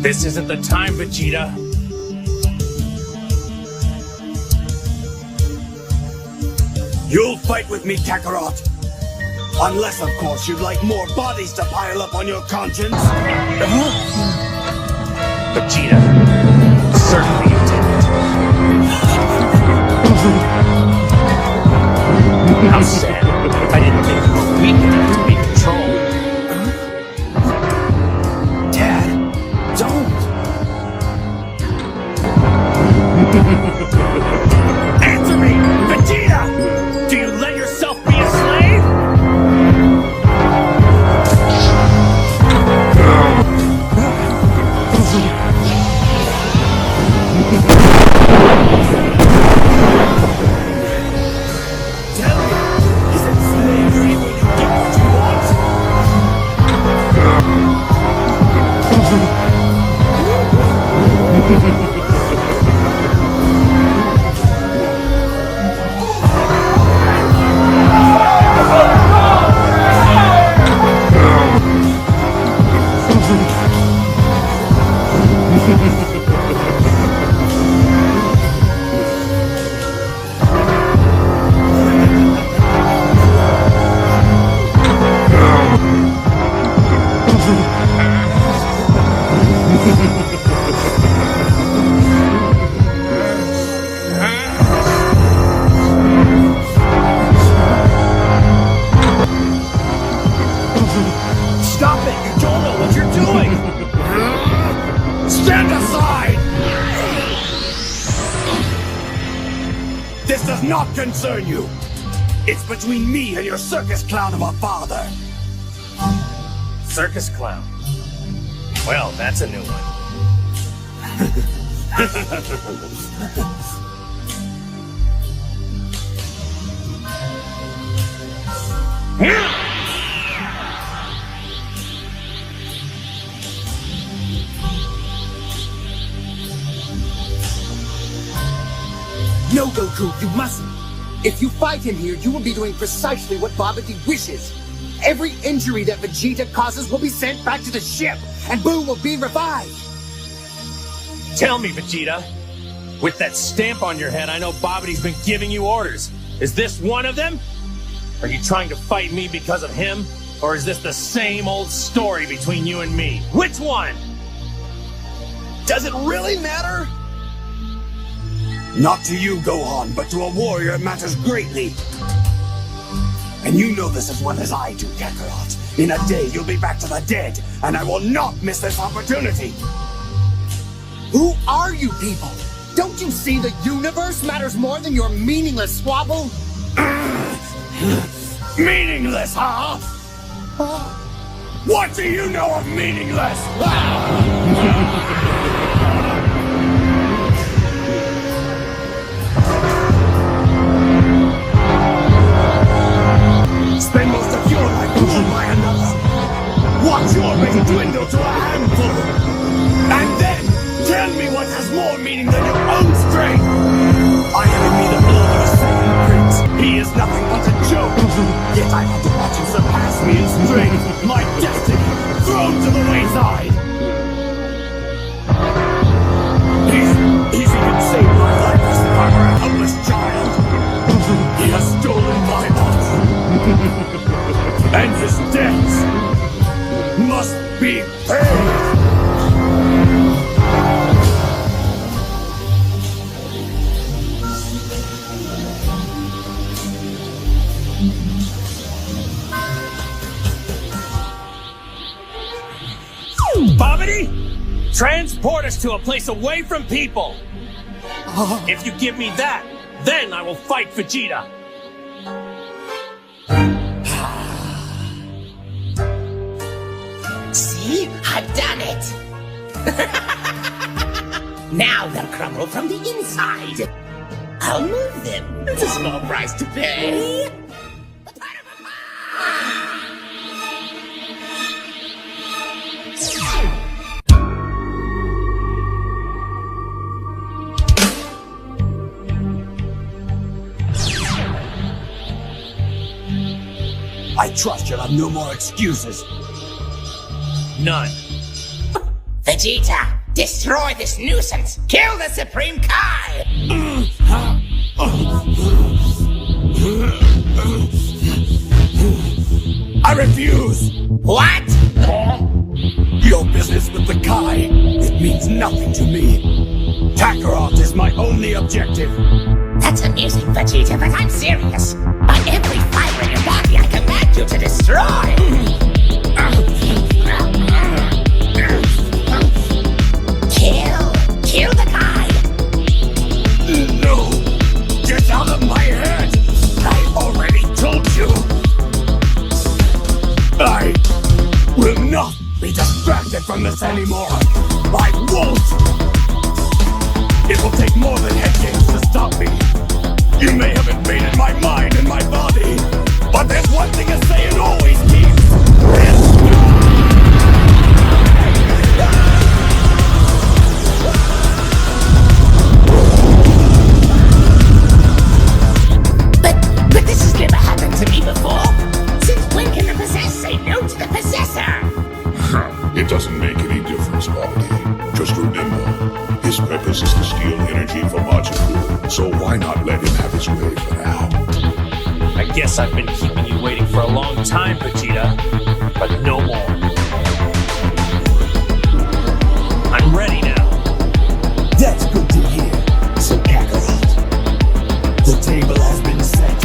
This isn't the time, Vegeta. You'll fight with me, Kakarot. Unless, of course, you'd like more bodies to pile up on your conscience. Vegeta, certainly you didn't. How sad. I didn't think you were weak enough to be controlled. Dad, don't. Answer me, Vegeta! Do you let yourself be a slave? Tell me, is it slavery when you get what you want? Stop it! You don't know what you're doing! Stand aside! This does not concern you! It's between me and your circus clown of a father! Circus clown. Well, that's a new one. No, Goku, you mustn't. If you fight him here, you will be doing precisely what Babidi wishes. Every injury that Vegeta causes will be sent back to the ship, and Boo will be revived. Tell me, Vegeta. With that stamp on your head, I know Babidi's been giving you orders. Is this one of them? Are you trying to fight me because of him? Or is this the same old story between you and me? Which one? Does it really matter? Not to you, Gohan, but to a warrior it matters greatly. And you know this as well as I do, Kakarot. In a day, you'll be back to the dead, and I will not miss this opportunity. Who are you people? Don't you see the universe matters more than your meaningless squabble? Meaningless, huh? What do you know of meaningless? Spend most of your life ruled by another. Watch your rage dwindle to a handful. And then, tell me what has more meaning than your own strength. I have in me the blood of a Saiyan prince. He is nothing but a joke. Yet I had to watch him surpass me in strength. My destiny thrown to the wayside. He's even saved my life as if I were a helpless child. He has stolen my honor. And his debts must be paid! Babidi? Transport us to a place away from people! If you give me that, then I will fight Vegeta! See? I've done it! Now they'll crumble from the inside. I'll move them. It's a small price to pay. I trust you'll have no more excuses. None. Vegeta, destroy this nuisance! Kill the Supreme Kai! I refuse! What? Your business with the Kai, it means nothing to me. Kakarot is my only objective. That's amusing, Vegeta, but I'm serious. By every fiber in your body, I command you to destroy! Kill the Kai! No! Get out of my head! I already told you! I will not be distracted from this anymore! I won't! It will take more than head games to stop me! You may have invaded my mind and my body, but there's one thing a Saiyan always keeps! But this has never happened to me before! Since when can the possessed say no to the possessor? It doesn't make any difference, Bobby. Just remember, his purpose is to steal energy from Majin Vegeta, so why not let him have his way for now? I guess I've been keeping you waiting for a long time, Vegeta, but no more. I'm ready now. That's good to hear, so Kakarot. The table has been set.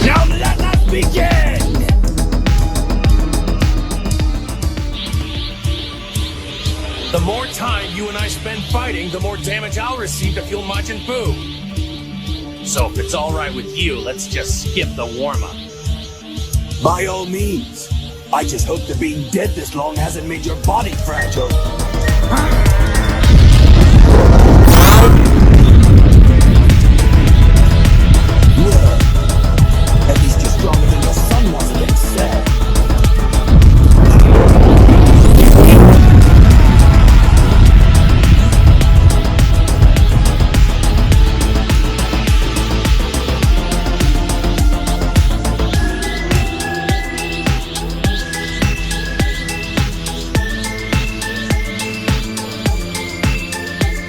Now let us begin! The more time you and I spend fighting, the more damage I'll receive to fuel Majin Buu. So if it's alright with you, let's just skip the warm-up. By all means. I just hope that being dead this long hasn't made your body fragile. Well, at least you're stronger than your son was against Cell.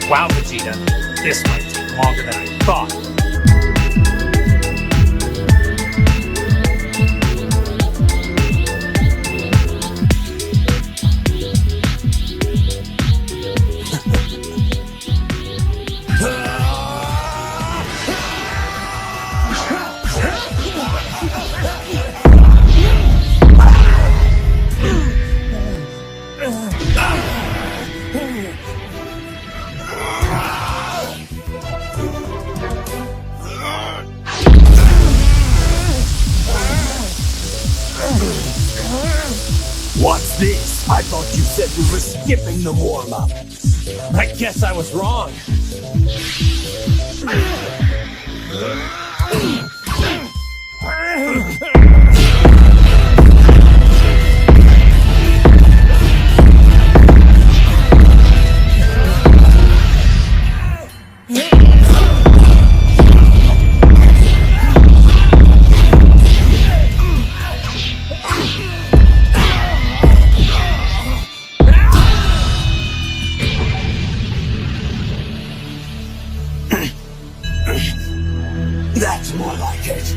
Wow, Vegeta, this might take longer than I thought. What's this? I thought you said we were skipping the warm-up. I guess I was wrong. That's more like it.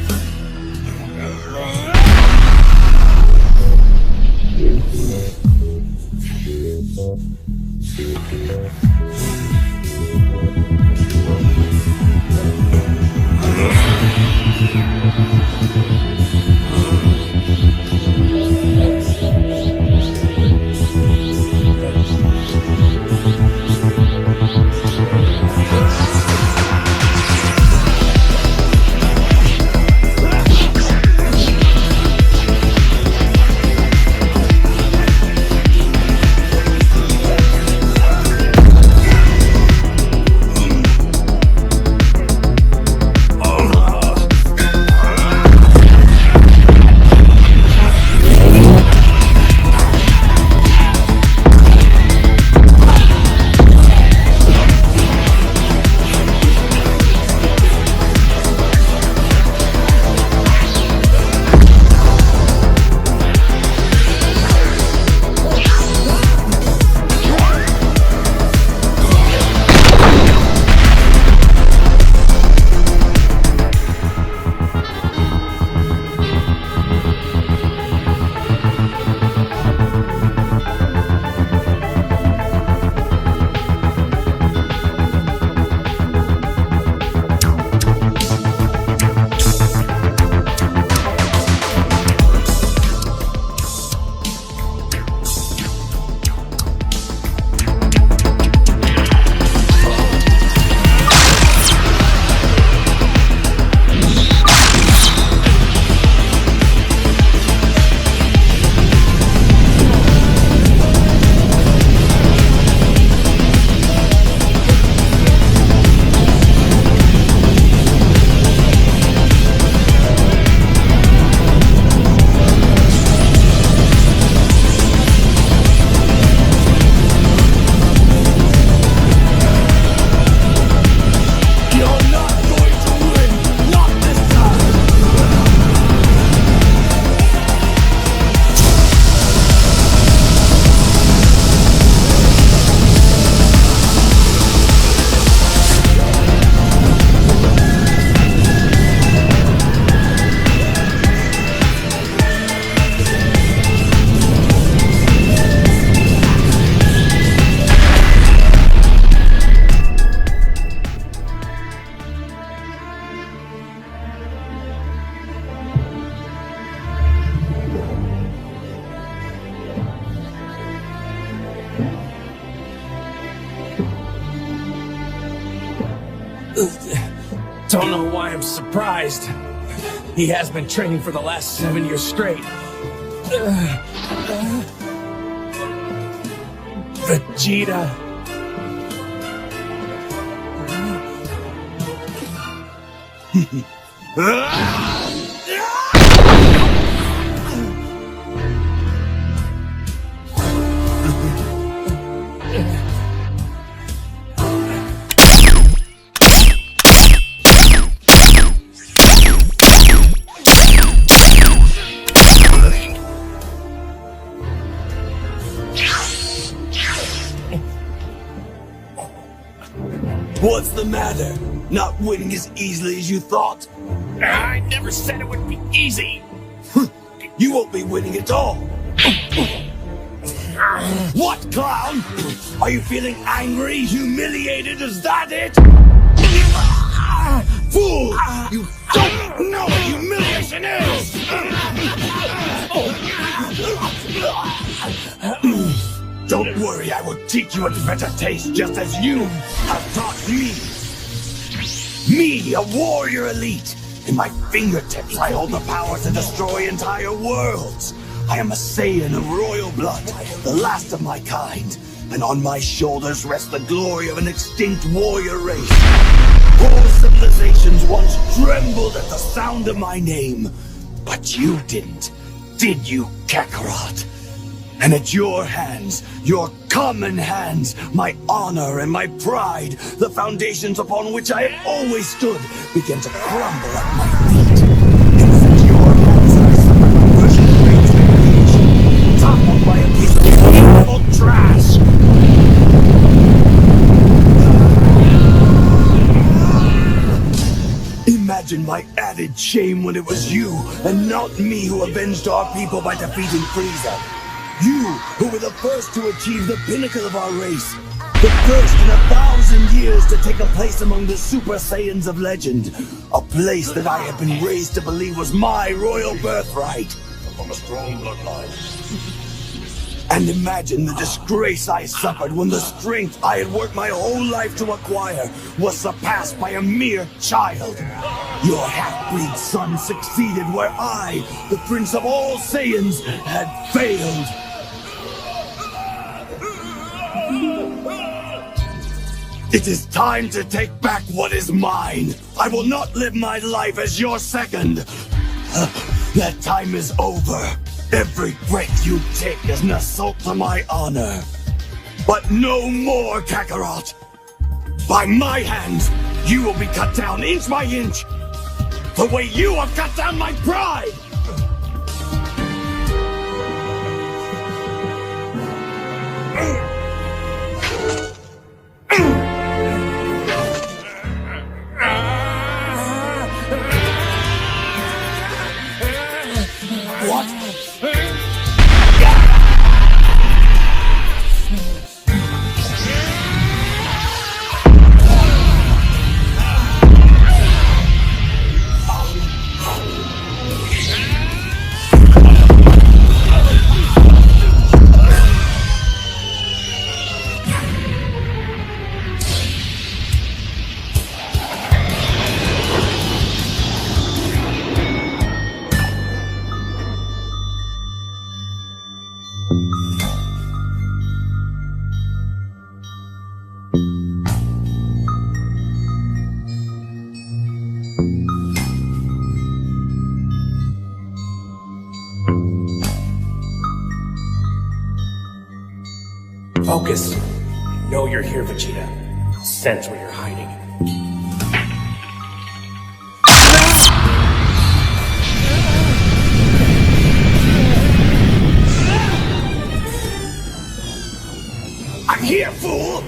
Don't know why I'm surprised. He has been training for the last 7 years straight. Vegeta. What's the matter? Not winning as easily as you thought? I never said it would be easy. You won't be winning at all. What, clown? Are you feeling angry, humiliated? Is that it? Fool! You don't know what humiliation is! Don't worry, I will teach you a better taste just as you have taught me. Me, a warrior elite. In my fingertips, I hold the power to destroy entire worlds. I am a Saiyan of royal blood, the last of my kind. And on my shoulders rests the glory of an extinct warrior race. Whole civilizations once trembled at the sound of my name. But you didn't, did you, Kakarot? And at your hands, your common hands, my honor and my pride, the foundations upon which I have always stood, began to crumble at my feet. It was at your hands that I suffered my first great humiliation, toppled by a piece of evil trash. Imagine my added shame when it was you, and not me, who avenged our people by defeating Frieza. You, who were the first to achieve the pinnacle of our race. The first in 1,000 years to take a place among the Super Saiyans of legend. A place that I had been raised to believe was my royal birthright. From a strong bloodline. And imagine the disgrace I suffered when the strength I had worked my whole life to acquire was surpassed by a mere child. Your half-breed son succeeded where I, the prince of all Saiyans, had failed. It is time to take back what is mine. I will not live my life as your second. That time is over. Every breath you take is an assault to my honor. But no more, Kakarot. By my hands, you will be cut down inch by inch, the way you have cut down my pride! What? Focus. I know you're here, Vegeta. I'll sense where you're hiding. I'm here, fool!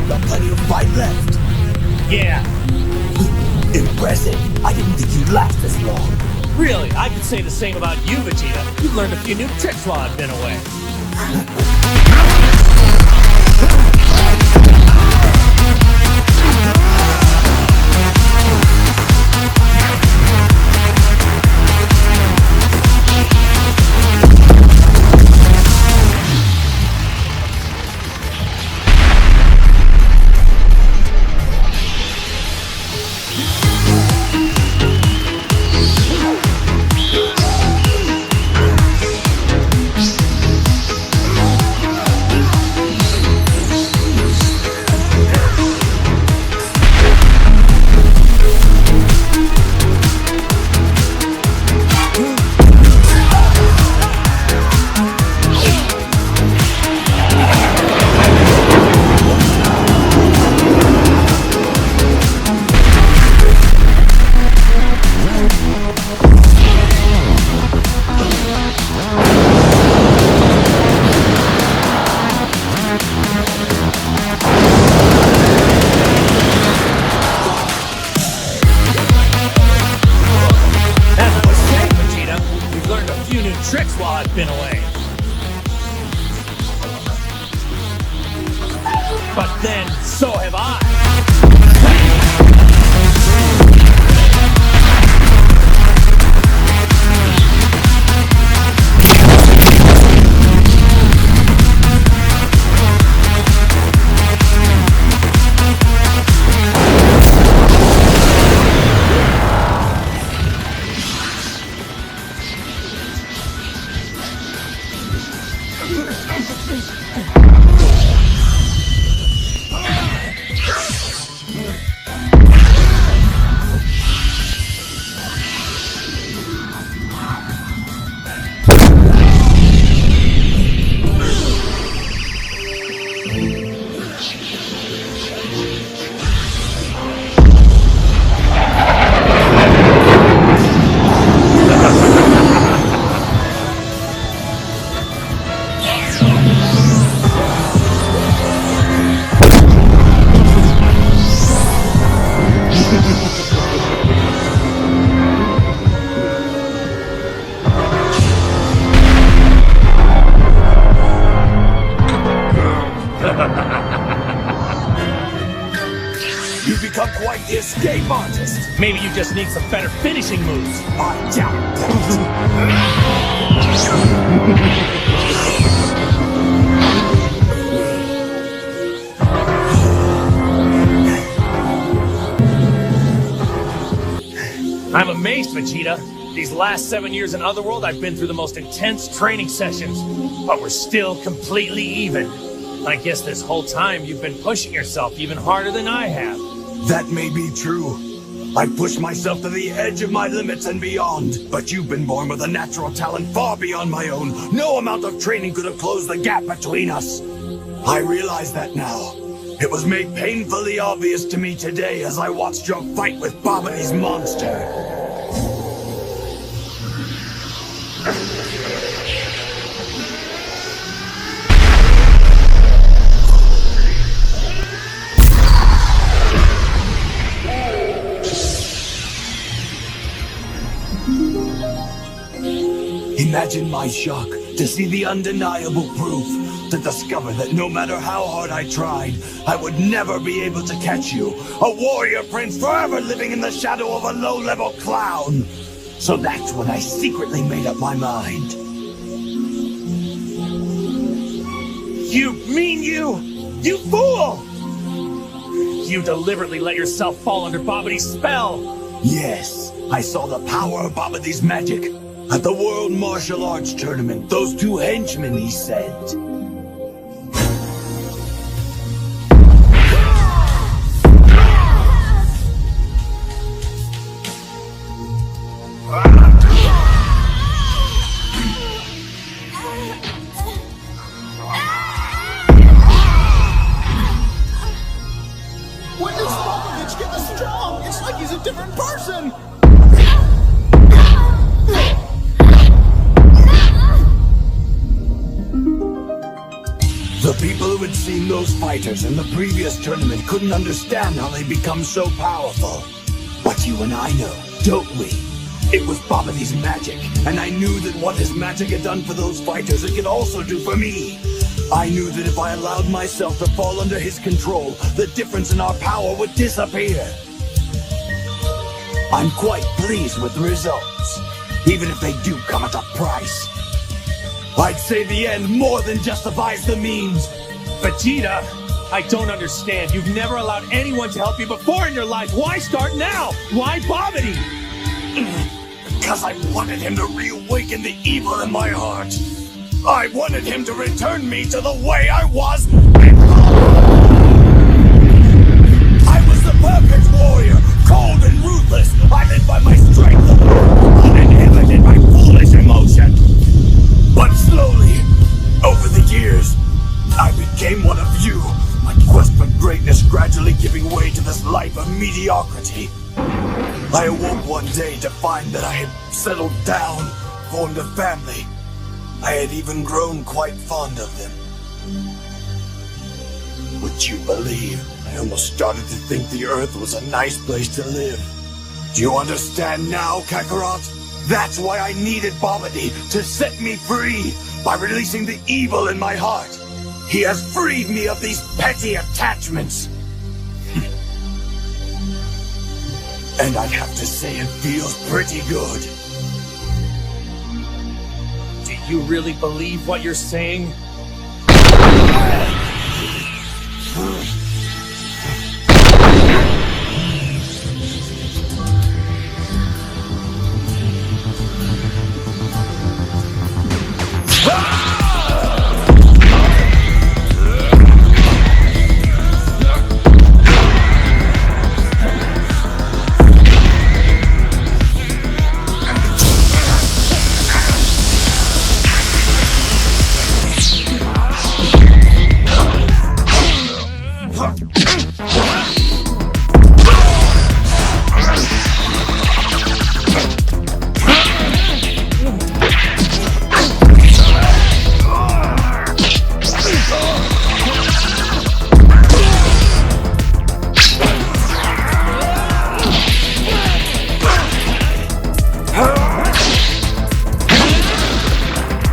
you've got plenty of fight left. Yeah, Impressive. I didn't think you'd last this long. really, I could say the same about you, Vegeta. You've learned a few new tricks while I've been away. Tricks while I've been away. But then, so have I. You've become quite the escape artist. Maybe you just need some better finishing moves. I doubt that. I'm amazed, Vegeta. These last 7 years in Otherworld, I've been through the most intense training sessions, but we're still completely even. I guess this whole time you've been pushing yourself even harder than I have. That may be true. I've pushed myself to the edge of my limits and beyond, but you've been born with a natural talent far beyond my own. No amount of training could have closed the gap between us. I realize that now. It was made painfully obvious to me today as I watched your fight with Babidi's monster. Imagine my shock to see the undeniable proof, to discover that no matter how hard I tried, I would never be able to catch you, a warrior prince forever living in the shadow of a low-level clown. So that's when I secretly made up my mind. You mean you fool! You deliberately let yourself fall under Babidi's spell. Yes, I saw the power of Babidi's magic. At the World Martial Arts Tournament, those two henchmen he sent. When did Spopovich get this strong? It's like he's a different person! The people who would seen those fighters in the previous tournament couldn't understand how they become so powerful. But you and I know, don't we? It was Babidi's magic, and I knew that what his magic had done for those fighters, it could also do for me. I knew that if I allowed myself to fall under his control, the difference in our power would disappear. I'm quite pleased with the results, even if they do come at a price. I'd say the end more than justifies the means. Vegeta, I don't understand. You've never allowed anyone to help you before in your life. Why start now? Why Babidi? Because I wanted him to reawaken the evil in my heart. I wanted him to return me to the way I was. I was the perfect warrior, cold and ruthless. I lived by my strength, uninhibited by foolish emotion. But slowly, over the years, I became one of you. My quest for greatness gradually giving way to this life of mediocrity. I awoke one day to find that I had settled down, formed a family. I had even grown quite fond of them. Would you believe, I almost started to think the Earth was a nice place to live. Do you understand now, Kakarot? That's why I needed Babidi, to set me free by releasing the evil in my heart. He has freed me of these petty attachments. And I'd have to say it feels pretty good. Do you really believe what you're saying?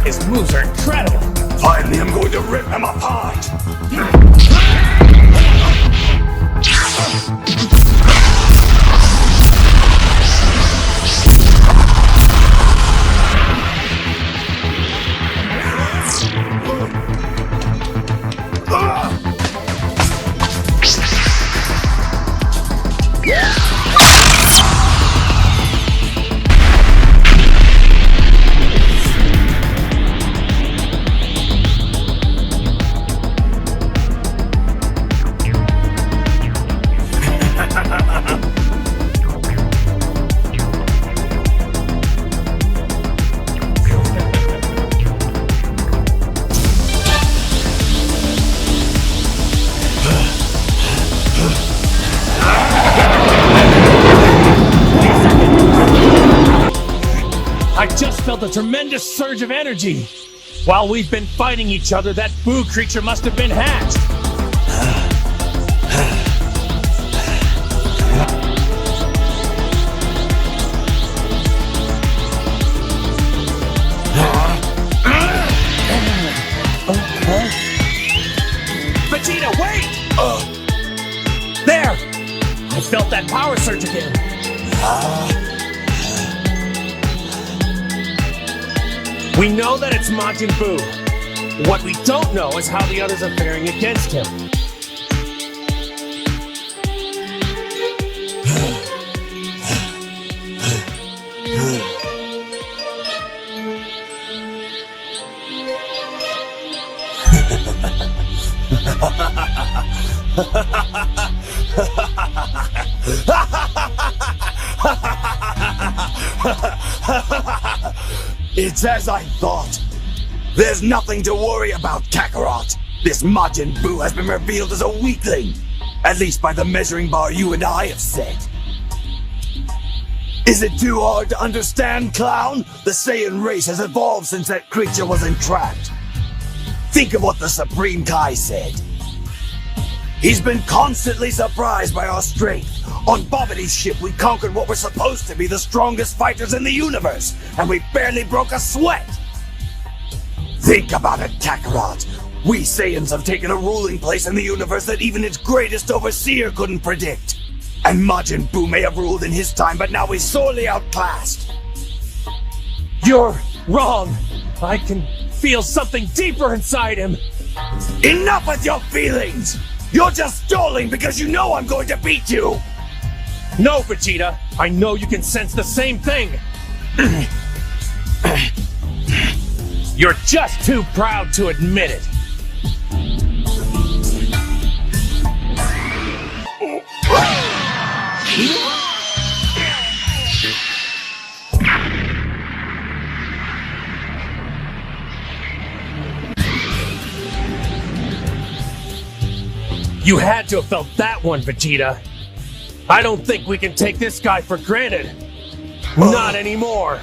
His moves are incredible! Finally, I'm going to rip him apart! I just felt a tremendous surge of energy. While we've been fighting each other, that Boo creature must have been hatched. Vegeta, wait! There! I felt that power surge again. We know that it's Majin Buu. What we don't know is how the others are faring against him. It's as I thought. There's nothing to worry about, Kakarot. This Majin Buu has been revealed as a weakling. At least by the measuring bar you and I have set. Is it too hard to understand, clown? The Saiyan race has evolved since that creature was entrapped. Think of what the Supreme Kai said. He's been constantly surprised by our strength. On Bobity's ship, we conquered what were supposed to be the strongest fighters in the universe, and we barely broke a sweat. Think about it, Kakarot. We Saiyans have taken a ruling place in the universe that even its greatest overseer couldn't predict. And Majin Buu may have ruled in his time, but now he's sorely outclassed. You're wrong. I can feel something deeper inside him. Enough with your feelings! You're just stalling because you know I'm going to beat you! No, Vegeta. I know you can sense the same thing. You're just too proud to admit it. You had to have felt that one, Vegeta. I don't think we can take this guy for granted. Not anymore.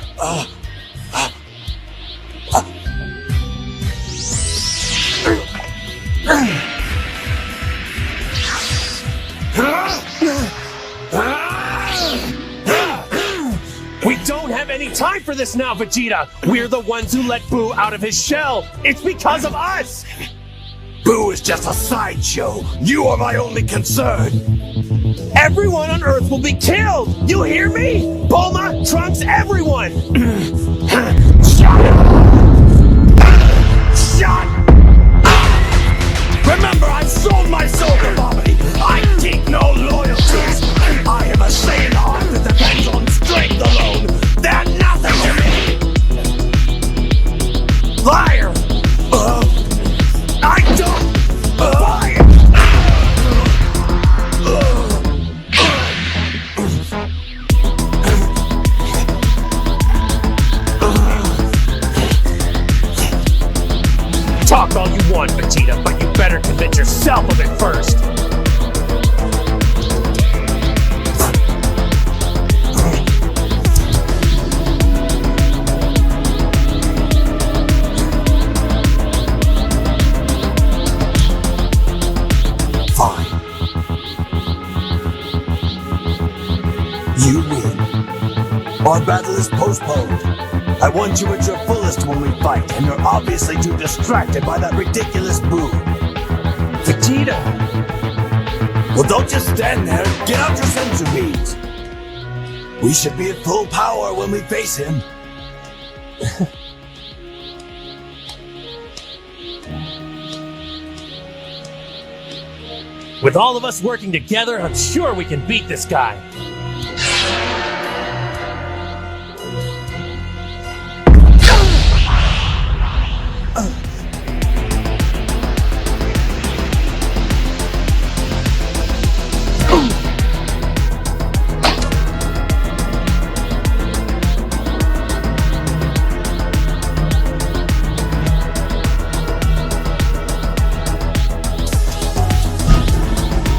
We don't have any time for this now, Vegeta. We're the ones who let Buu out of his shell. It's because of us. Buu is just a sideshow. You are my only concern. Everyone on Earth will be killed. You hear me? Bulma, Trunks, everyone. Shut Remember, I've sold my soul to Babidi. I take no loyalties. I am a Saiyan heart that depends on strength alone. They're nothing to me. Liar! I don't buy it! Talk all you want, Vegeta, but you better convince yourself of it first. Fine. You win. Our battle is postponed. I want you at your fullest when we fight, and you're obviously too distracted by that ridiculous Buu. Vegeta! Well, don't just stand there. Get out your sensor beams. We should be at full power when we face him. With all of us working together, I'm sure we can beat this guy.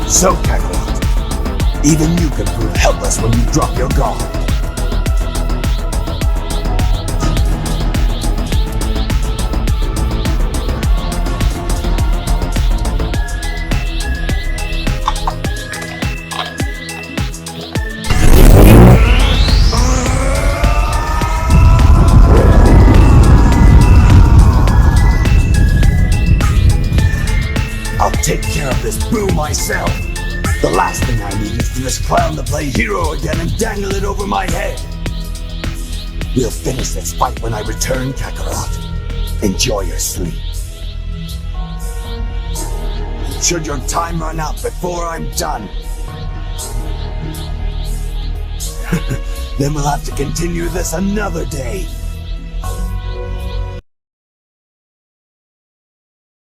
So, Kakarot, even you can prove helpless when you drop your guard. I'll take care of this Buu myself. The last thing I need is for this clown to play hero again and dangle it over my head. We'll finish this fight when I return, Kakarot. Enjoy your sleep. Should your time run out before I'm done, then we'll have to continue this another day.